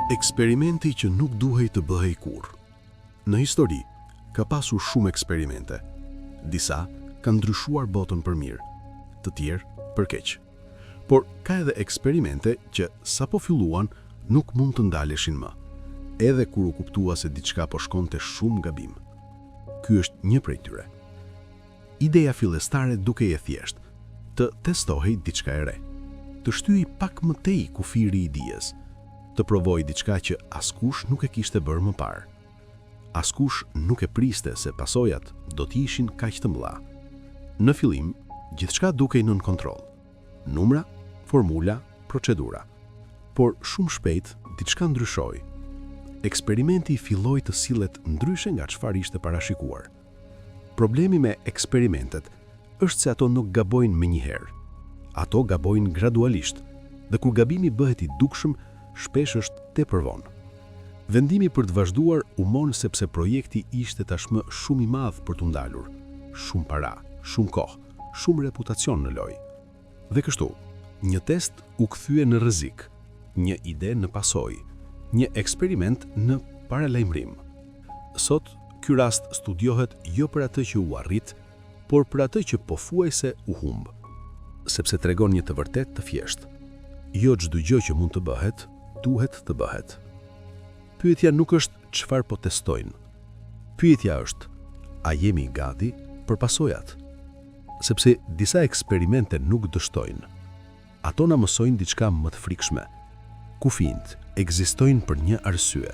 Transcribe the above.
Eksperimenti që nuk duhej të bëhej kurrë. Në histori, ka pasur shumë eksperimente. Disa kanë ndryshuar botën për mirë, të tjerë për keq. Por ka edhe eksperimente që sapo filluan nuk mund të ndaleshin më, edhe kur u kuptua se diçka po shkonte shumë gabim. Ky është një prej tyre. Ideja fillestare dukej e thjeshtë, të testohej diçka e re, të shtyhej pak më tej kufiri i dijes, të provoj diçka që askush nuk e kishte bërë më parë. Askush nuk e priste se pasojat do t'ishin kaq të mëdha. Në fillim, gjithçka dukej nën kontroll. Numra, formula, procedura. Por shumë shpejt diçka ndryshoi. Eksperimenti filloi të sillet ndryshe nga çfarë ishte parashikuar. Problemi me eksperimentet është se ato nuk gabojnë menjëherë. Ato gabojnë gradualisht, dhe kur gabimi bëhet i dukshëm, shpesh është tepër vonë. Vendimi për të vazhduar u mon sepse projekti ishte tashmë shumë i madh për t'u ndalur. Shumë para, shumë kohë, shumë reputacion në lojë. Dhe kështu, një test u kthye në rrezik, një ide në pasojë, një eksperiment në paralajmërim. Sot, ky rast studiohet jo për atë që u arrit, por për atë që pothuajse u humb, sepse tregon një të vërtet të thjeshtë. Jo çdo gjë që mund të bëhet, duhet të bëhet. Pyetja nuk është çfarë po testojnë. Pyetja është, a jemi gati për pasojat? Sepse disa eksperimente nuk dështojnë. Ato na mësojnë diçka më të frikshme. Kufijt ekzistojnë për një arsye.